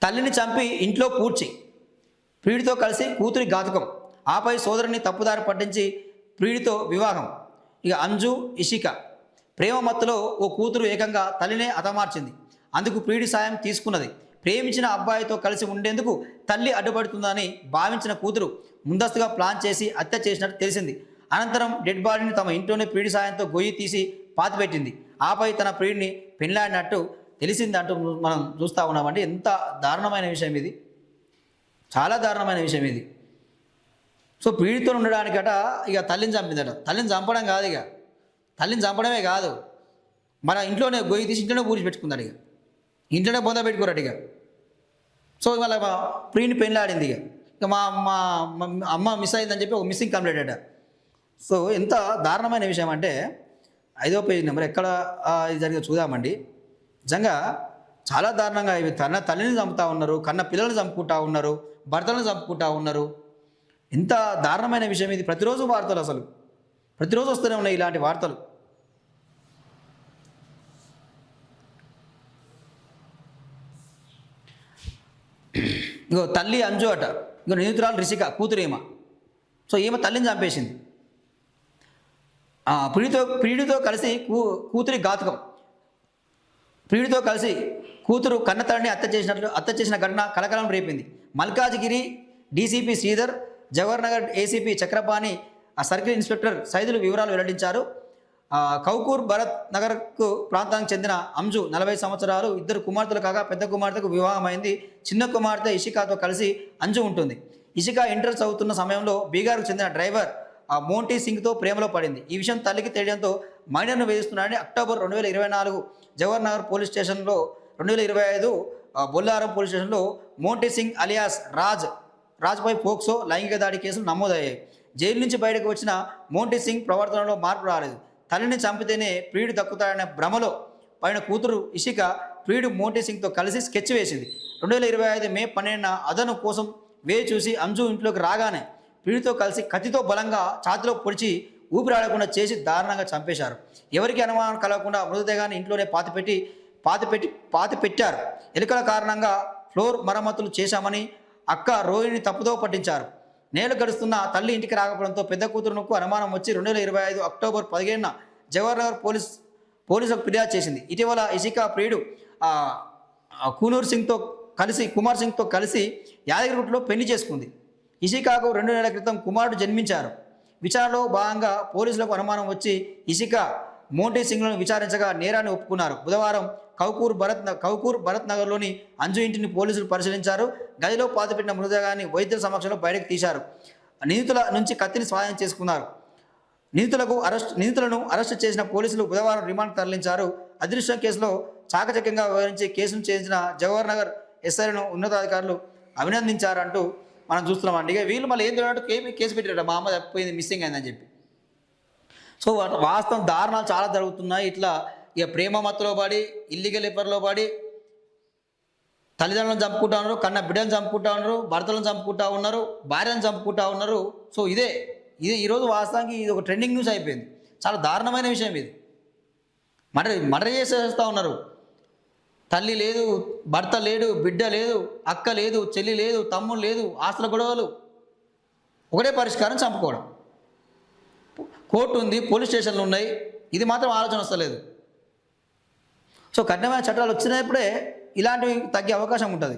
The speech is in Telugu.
తల్లిని చంపి ఇంట్లో పూడ్చి ప్రియుడితో కలిసి కూతురి ఘాతుకం, ఆపై సోదరుని తప్పుదారి పట్టించి ప్రియుడితో వివాహం. ఇక అంజు ఇషిక ప్రేమ మత్తులో ఓ కూతురు ఏకంగా తల్లినే హతమార్చింది. అందుకు ప్రియుడి సాయం తీసుకున్నది. ప్రేమించిన అబ్బాయితో కలిసి ఉండేందుకు తల్లి అడ్డుపడుతుందని భావించిన కూతురు ముందస్తుగా ప్లాన్ చేసి హత్య చేసినట్టు తెలిసింది. అనంతరం డెడ్ బాడీని తమ ఇంట్లోనే ప్రియుడి సాయంతో గొయ్యి తీసి పాతిపెట్టింది. ఆపై తన ప్రియుడిని పెళ్లాడినట్టు తెలిసింది అంటూ మనం చూస్తూ ఉన్నామండి. ఎంత దారుణమైన విషయం ఇది, చాలా దారుణమైన విషయం ఇది. సో ప్రియుడితో ఉండడానికట ఇక తల్లిని చంపిందట. తల్లిని చంపడం కాదు, ఇక తల్లిని చంపడమే కాదు, మన ఇంట్లోనే గొయ్యి తీసి ఇంట్లోనే పూడ్చి పెట్టుకుందాడు. ఇక ఇంట్లోనే బొంద పెట్టుకోరట. ఇక సో ఇవాళ ప్రియుని పెళ్ళాడింది. ఇక మా మా అమ్మ మిస్ అయిందని చెప్పి ఒక మిస్సింగ్ కంప్లైంట్ అట. సో ఎంత దారుణమైన విషయం అంటే 5వ పేజీ నెంబర్ ఎక్కడ ఇది జరిగిందో చూద్దామండి. నిజంగా చాలా దారుణంగా ఇవి తల్లిని చంపుతూ ఉన్నారు, కన్న పిల్లల్ని చంపుకుంటా ఉన్నారు, భర్తలను చంపుకుంటా ఉన్నారు. ఎంత దారుణమైన విషయం ఇది. ప్రతిరోజు వార్తలు, అసలు ప్రతిరోజు వస్తూనే ఉన్నాయి ఇలాంటి వార్తలు. ఇంకో తల్లి అంజు అట, ఇంకో నిందితురాలు రిషిక కూతురేమ. సో ఈమె తల్లిని చంపేసింది. ప్రియుడితో కలిసి కూతురి ఘాతుకం, ప్రియుడితో కలిసి కూతురు కన్నతల్లిని హత్య చేసిన ఘటన కలకలం రేపింది. Malkajgiri DCP Sridhar, Jawaharnagar ACP Chakrapani, circle inspector Saidulu వివరాలు వెల్లడించారు. కౌకూర్ భరత్ నగర్కు ప్రాంతానికి చెందిన అంజు 40 సంవత్సరాలు, 2 కుమార్తెలు కాగా పెద్ద కుమార్తెకు వివాహమైంది. చిన్న కుమార్తె ఇషికాతో కలిసి అంజు ఉంటుంది. ఇషిక ఇంటర్ చదువుతున్న సమయంలో బీగార్కు చెందిన డ్రైవర్ మోంటీ సింగ్తో ప్రేమలో పడింది. ఈ విషయం తల్లికి తెలియడంతో మైనర్ను వేధిస్తున్నాడని అక్టోబర్ 2024 జవహర్నగర్ పోలీస్ స్టేషన్లో, 2025 బొల్లారం పోలీస్ స్టేషన్లో మోంటీ సింగ్ అలియాస్ రాజ్పై పోక్సో లైంగిక దాడి కేసులు నమోదయ్యాయి. జైలు నుంచి బయటకు వచ్చిన మోంటీ సింగ్ ప్రవర్తనలో మార్పు రాలేదు. తల్లిని చంపితేనే ప్రియుడు దక్కుతాడనే భ్రమలో పైన కూతురు ఇషిక ప్రియుడు మోంటీ సింగ్తో కలిసి స్కెచ్ వేసింది. 2025 మే 12న అదను కోసం చూసి అంజు ఇంట్లోకి రాగానే ప్రియుడితో కలిసి కత్తితో బలంగా ఛాతిలో పొడిచి ఊపిరాడకుండా చేసి దారుణంగా చంపేశారు. ఎవరికి అనుమానం కలగకుండా మృతదేహాన్ని ఇంట్లోనే పాతి పెట్టారు. ఎలుకల కారణంగా ఫ్లోర్ మరమ్మతులు చేశామని అక్క రోహిణిని తప్పుదో పట్టించారు. నేలు గడుస్తున్న తల్లి ఇంటికి రాకపోవడంతో పెద్ద కూతురుకు అనుమానం వచ్చి 2025 అక్టోబర్ 15న జవహర్నగర్ పోలీసులకు ఫిర్యాదు చేసింది. ఇటీవల ఇషికా ప్రియుడు కుమార్ సింగ్తో కలిసి యాదగిరిగుట్టలో పెళ్లి చేసుకుంది. ఇషికాకు 2 నెలల క్రితం కుమారుడు జన్మించారు. విచారణలో భాగంగా పోలీసులకు అనుమానం వచ్చి ఇషిక మోంటీ సింగ్లను విచారించగా నేరాన్ని ఒప్పుకున్నారు. బుధవారం కౌకూర్ భరత్ నగర్లోని అంజు ఇంటిని పోలీసులు పరిశీలించారు. గదిలో పాతిపెట్టిన మృతదేహాన్ని వైద్యుల సమక్షంలో బయటకు తీశారు. నిందితుల నుంచి కత్తిని స్వాధీనం చేసుకున్నారు. నిందితులను అరెస్టు చేసిన పోలీసులు బుధవారం రిమాండ్ తరలించారు. అదృశ్యం కేసులో చాకచక్యంగా వ్యవహరించి కేసును చేయించిన జవహర్నగర్ ఎస్ఐలను ఉన్నతాధికారులు అభినందించారంటూ మనం చూస్తున్నామండి. ఇక వీళ్ళు మళ్ళీ ఏం తెలియనట్టు కేసు పెట్టారట, మా అమ్మ తప్పిపోయింది, మిస్సింగ్ అయిందని చెప్పి. సో వాస్తవం దారుణాలు చాలా జరుగుతున్నాయి. ఇట్లా ఇక ప్రేమ మత్తులో పడి, ఇల్లీగల్ ఎఫర్లో పడి తల్లిదండ్రులను చంపుకుంటా ఉన్నారు, కన్న బిడ్డలను చంపుకుంటా ఉన్నారు, భర్తలను చంపుకుంటా ఉన్నారు, భార్యను చంపుకుంటా ఉన్నారు. సో ఇది ఈరోజు వాస్తవానికి ఇది ఒక ట్రెండింగ్ న్యూస్ అయిపోయింది. చాలా దారుణమైన విషయం ఇది. మర్డర్ చేసేస్తూ ఉన్నారు. తల్లి లేదు, భర్త లేడు, బిడ్డ లేదు, అక్క లేదు, చెల్లి లేదు, తమ్ముడు లేదు, ఆస్తుల గొడవలు, ఒకటే పరిష్కారం చంపుకోవడం. కోర్టు ఉంది, పోలీస్ స్టేషన్లు ఉన్నాయి, ఇది మాత్రం ఆలోచన వస్తలేదు. సో కఠినమైన చట్టాలు వచ్చినప్పుడే ఇలాంటివి తగ్గే అవకాశం ఉంటుంది.